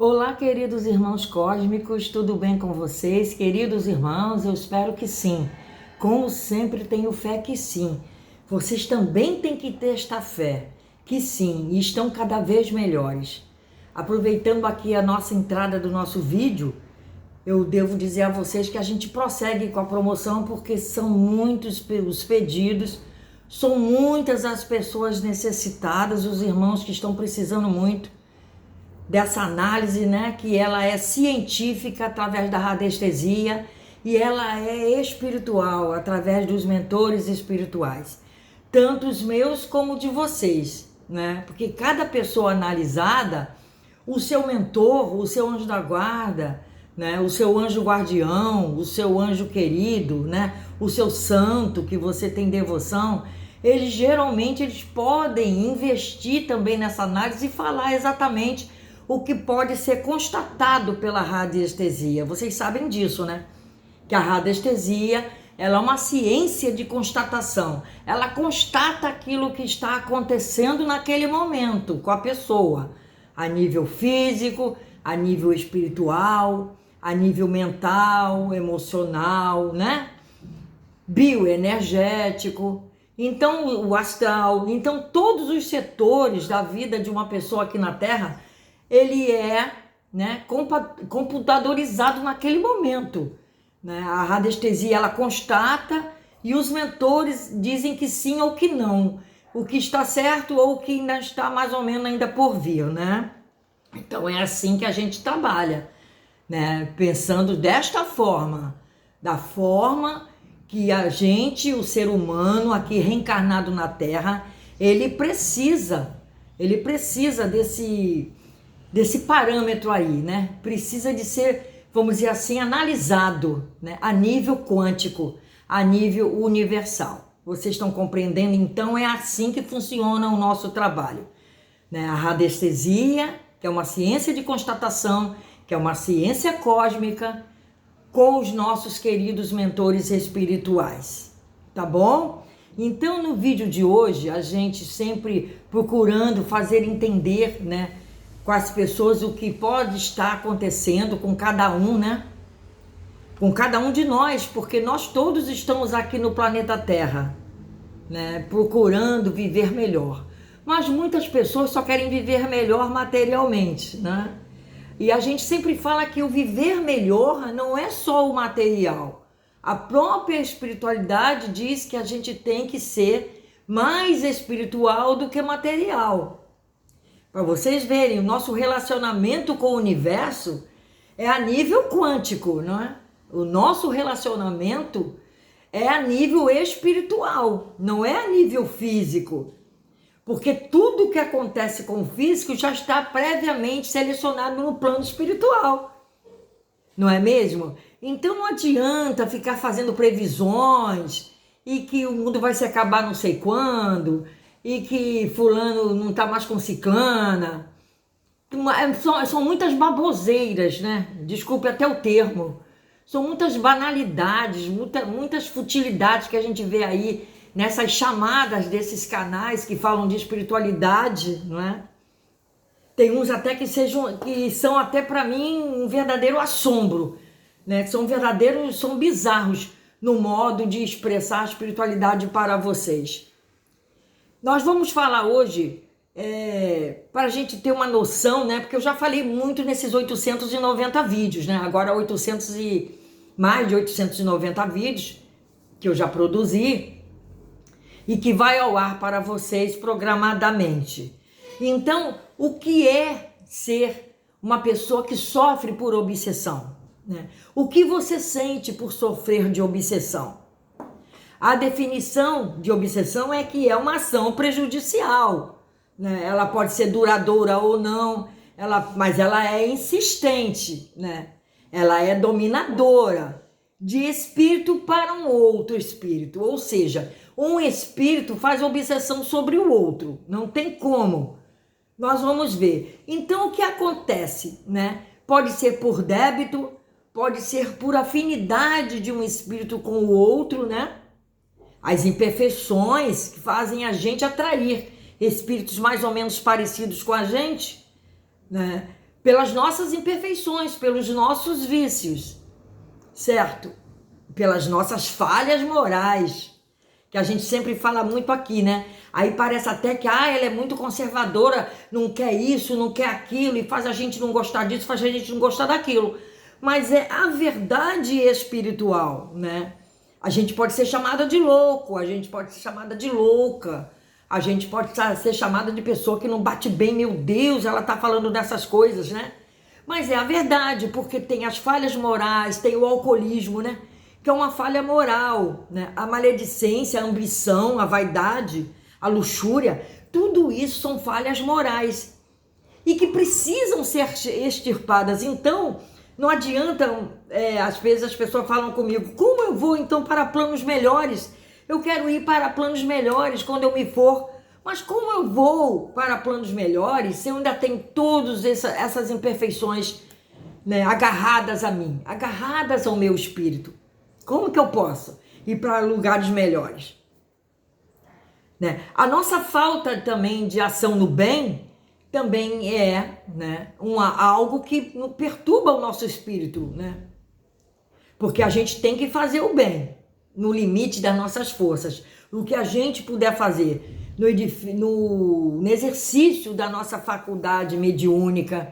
Olá, queridos irmãos cósmicos, tudo bem com vocês? Queridos irmãos, eu espero que sim. Como sempre, tenho fé que sim. Vocês também têm que ter esta fé, que sim, e estão cada vez melhores. Aproveitando aqui a nossa entrada do nosso vídeo, eu devo dizer a vocês que a gente prossegue com a promoção porque são muitos os pedidos, são muitas as pessoas necessitadas, os irmãos que estão precisando muito dessa análise, né, que ela é científica através da radiestesia e ela é espiritual através dos mentores espirituais, tanto os meus como de vocês, né? Porque cada pessoa analisada, o seu mentor, o seu anjo da guarda, né, o seu anjo guardião, o seu anjo querido, né, o seu santo que você tem devoção, eles podem investir também nessa análise e falar exatamente o que pode ser constatado pela radiestesia. Vocês sabem disso, né? Que a radiestesia, ela é uma ciência de constatação. Ela constata aquilo que está acontecendo naquele momento com a pessoa, a nível físico, a nível espiritual, a nível mental, emocional, né? Bioenergético. Então, o astral. Então, todos os setores da vida de uma pessoa aqui na Terra, ele é, né, computadorizado naquele momento, né? A radiestesia, ela constata e os mentores dizem que sim ou que não, o que está certo ou o que ainda está mais ou menos ainda por vir, né? Então é assim que a gente trabalha, né? Pensando desta forma, da forma que a gente, o ser humano aqui reencarnado na Terra, ele precisa desse parâmetro aí, né? Precisa de ser, vamos dizer assim, analisado, né? A nível quântico, a nível universal. Vocês estão compreendendo? Então é assim que funciona o nosso trabalho, né? A radiestesia, que é uma ciência de constatação, que é uma ciência cósmica, com os nossos queridos mentores espirituais, tá bom? Então no vídeo de hoje, a gente sempre procurando fazer entender, né, com as pessoas o que pode estar acontecendo com cada um, né? Com cada um de nós, porque nós todos estamos aqui no planeta Terra, né? Procurando viver melhor. Mas muitas pessoas só querem viver melhor materialmente, né? E a gente sempre fala que o viver melhor não é só o material. A própria espiritualidade diz que a gente tem que ser mais espiritual do que material. Para vocês verem, o nosso relacionamento com o universo é a nível quântico, não é? O nosso relacionamento é a nível espiritual, não é a nível físico. Porque tudo que acontece com o físico já está previamente selecionado no plano espiritual. Não é mesmo? Então não adianta ficar fazendo previsões e que o mundo vai se acabar não sei quando, e que fulano não tá mais com ciclana. São muitas baboseiras, né? Desculpe até o termo. São muitas banalidades, muitas futilidades que a gente vê aí nessas chamadas desses canais que falam de espiritualidade, não é? Tem uns até que são até para mim um verdadeiro assombro, né? São bizarros no modo de expressar a espiritualidade para vocês. Nós vamos falar hoje, para a gente ter uma noção, né? Porque eu já falei muito nesses 890 vídeos, né? Agora mais de 890 vídeos que eu já produzi e que vai ao ar para vocês programadamente. Então, o que é ser uma pessoa que sofre por obsessão, né? O que você sente por sofrer de obsessão? A definição de obsessão é que é uma ação prejudicial, né? Ela pode ser duradoura ou não, mas ela é insistente, né? Ela é dominadora de espírito para um outro espírito, ou seja, um espírito faz obsessão sobre o outro, não tem como. Nós vamos ver. Então o que acontece, né? Pode ser por débito, pode ser por afinidade de um espírito com o outro, né? As imperfeições que fazem a gente atrair espíritos mais ou menos parecidos com a gente, né? pelas nossas imperfeições, pelos nossos vícios, certo? Pelas nossas falhas morais, que a gente sempre fala muito aqui, né? Aí parece até que ela é muito conservadora, não quer isso, não quer aquilo, e faz a gente não gostar disso, faz a gente não gostar daquilo. Mas é a verdade espiritual, né? A gente pode ser chamada de louco, a gente pode ser chamada de louca, a gente pode ser chamada de pessoa que não bate bem, meu Deus, ela tá falando dessas coisas, né? Mas é a verdade, porque tem as falhas morais, tem o alcoolismo, né? Que é uma falha moral, né? A maledicência, a ambição, a vaidade, a luxúria, tudo isso são falhas morais e que precisam ser extirpadas. Então, não adianta, às vezes as pessoas falam comigo, como eu vou então para planos melhores? Eu quero ir para planos melhores quando eu me for. Mas como eu vou para planos melhores se eu ainda tenho todas essas imperfeições, né, agarradas a mim, agarradas ao meu espírito? Como que eu posso ir para lugares melhores? Né? A nossa falta também de ação no bem também é, né, algo que perturba o nosso espírito, né? Porque a gente tem que fazer o bem no limite das nossas forças. O que a gente puder fazer no exercício da nossa faculdade mediúnica,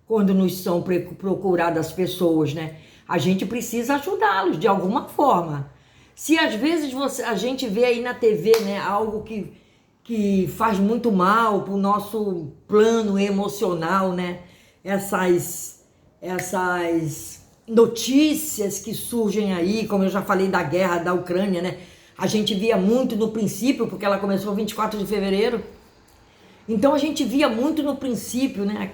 quando nos são procuradas pessoas, né? A gente precisa ajudá-los de alguma forma. Se às vezes a gente vê aí na TV, né, algo que faz muito mal para o nosso plano emocional, né? Essas notícias que surgem aí, como eu já falei da guerra da Ucrânia, né? A gente via muito no princípio, porque ela começou 24 de fevereiro. Então a gente via muito no princípio, né,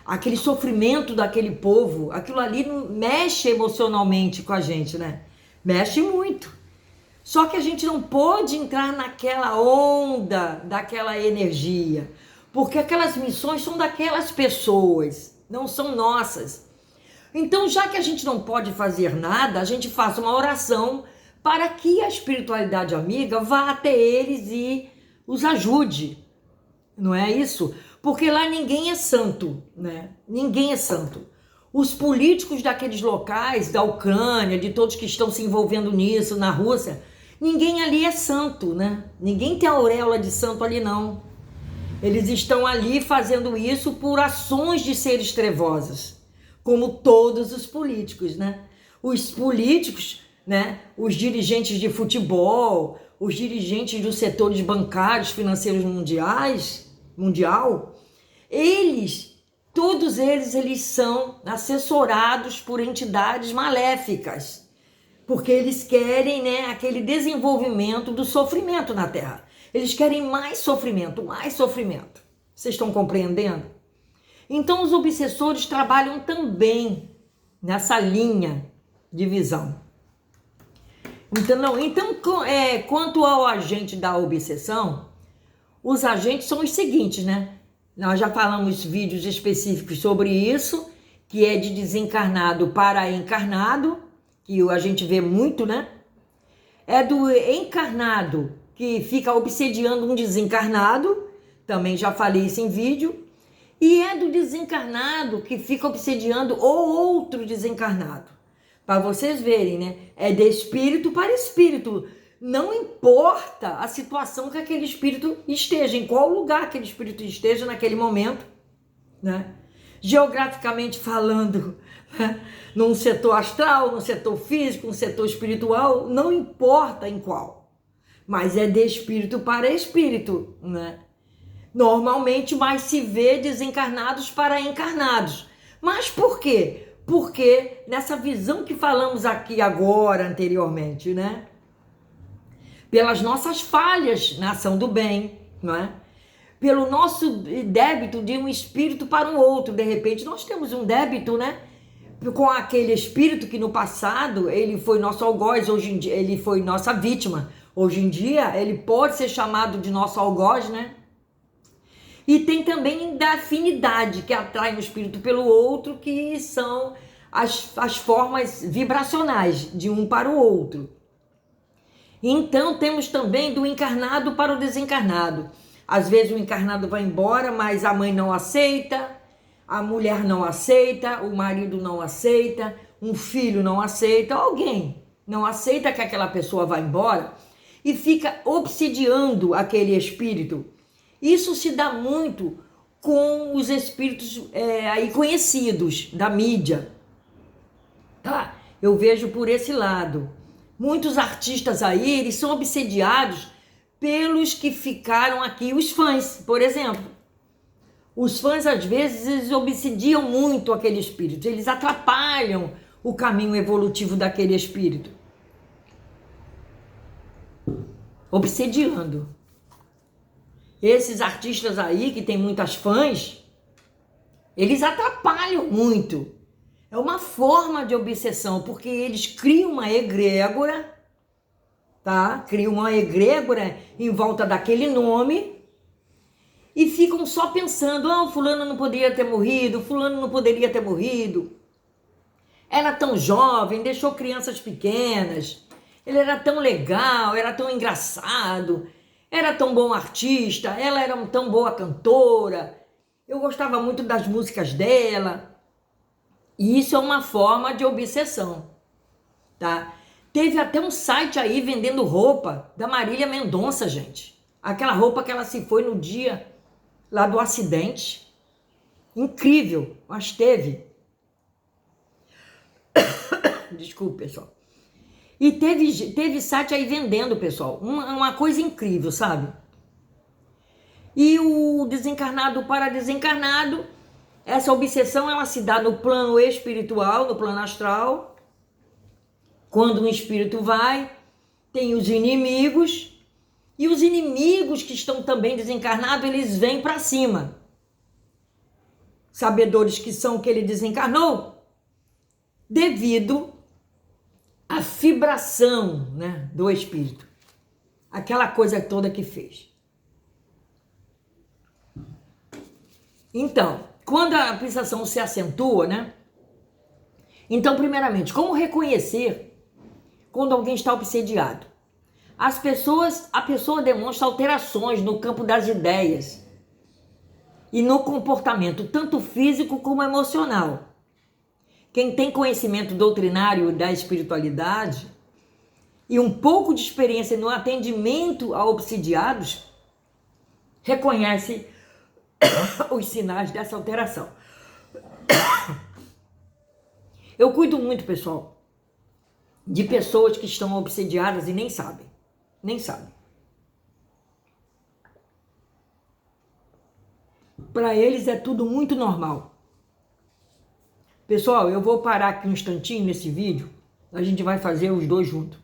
aquele sofrimento daquele povo, aquilo ali mexe emocionalmente com a gente, né? Mexe muito. Só que a gente não pode entrar naquela onda, daquela energia, porque aquelas missões são daquelas pessoas, não são nossas. Então, já que a gente não pode fazer nada, a gente faça uma oração para que a espiritualidade amiga vá até eles e os ajude. Não é isso? Porque lá ninguém é santo, né? Ninguém é santo. Os políticos daqueles locais, da Ucrânia, de todos que estão se envolvendo nisso, na Rússia, ninguém ali é santo, né? Ninguém tem a auréola de santo ali, não. Eles estão ali fazendo isso por ações de seres trevosos, como todos os políticos, né? Os políticos, né? Os dirigentes de futebol, os dirigentes dos setores bancários, financeiros mundial, todos eles são assessorados por entidades maléficas, porque eles querem, né, aquele desenvolvimento do sofrimento na Terra. Eles querem mais sofrimento, mais sofrimento. Vocês estão compreendendo? Então os obsessores trabalham também nessa linha de visão. Então, quanto ao agente da obsessão, os agentes são os seguintes, né? Nós já falamos vídeos específicos sobre isso, que é de desencarnado para encarnado, que a gente vê muito, né? É do encarnado que fica obsediando um desencarnado, também já falei isso em vídeo, e é do desencarnado que fica obsediando o outro desencarnado. Para vocês verem, né? É de espírito para espírito. Não importa a situação que aquele espírito esteja, em qual lugar aquele espírito esteja naquele momento, né? Geograficamente falando, né? Num setor astral, num setor físico, num setor espiritual, não importa em qual, mas é de espírito para espírito, né? Normalmente mais se vê desencarnados para encarnados. Mas por quê? Porque nessa visão que falamos aqui agora, anteriormente, né? Pelas nossas falhas na ação do bem, não é? Pelo nosso débito de um espírito para um outro. De repente, nós temos um débito, né? Com aquele espírito que no passado ele foi nosso algoz, hoje em dia ele foi nossa vítima. Hoje em dia, ele pode ser chamado de nosso algoz, né? E tem também da afinidade, que atrai um espírito pelo outro, que são as formas vibracionais de um para o outro. Então, temos também do encarnado para o desencarnado. Às vezes o encarnado vai embora, mas a mãe não aceita. a mulher não aceita, o marido não aceita, um filho não aceita, alguém não aceita que aquela pessoa vá embora e fica obsediando aquele espírito. Isso se dá muito com os espíritos aí conhecidos da mídia, tá? Eu vejo por esse lado. Muitos artistas aí, eles são obsediados pelos que ficaram aqui, os fãs, por exemplo. Os fãs, às vezes, eles obsediam muito aquele espírito, eles atrapalham o caminho evolutivo daquele espírito. Obsediando. Esses artistas aí, que tem muitas fãs, eles atrapalham muito. É uma forma de obsessão, porque eles criam uma egrégora, tá? Criam uma egrégora em volta daquele nome e ficam só pensando, fulano não poderia ter morrido, fulano não poderia ter morrido. Era tão jovem, deixou crianças pequenas, ele era tão legal, era tão engraçado, era tão bom artista, ela era tão boa cantora, eu gostava muito das músicas dela. E isso é uma forma de obsessão, tá? Teve até um site aí vendendo roupa da Marília Mendonça, gente. Aquela roupa que ela se foi no dia lá do acidente. Incrível, mas teve. Desculpe, pessoal. E teve site aí vendendo, pessoal. Uma coisa incrível, sabe? E o desencarnado para desencarnado, essa obsessão ela se dá no plano espiritual, no plano astral. Quando um espírito vai, tem os inimigos. E os inimigos que estão também desencarnados, eles vêm para cima. Sabedores que são que ele desencarnou, devido à vibração, né, do espírito. Aquela coisa toda que fez. Então, quando a obsessão se acentua, né? Então, primeiramente, como reconhecer quando alguém está obsediado? A pessoa demonstra alterações no campo das ideias e no comportamento, tanto físico como emocional. Quem tem conhecimento doutrinário da espiritualidade e um pouco de experiência no atendimento a obsidiados, reconhece os sinais dessa alteração. Eu cuido muito, pessoal, de pessoas que estão obsediadas e nem sabem. Nem sabem. Para eles é tudo muito normal. Pessoal, eu vou parar aqui um instantinho nesse vídeo. A gente vai fazer os dois juntos.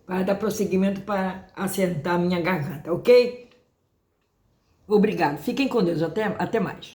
Para dar prosseguimento para assentar a minha garganta, ok? Obrigado. Fiquem com Deus. Até mais.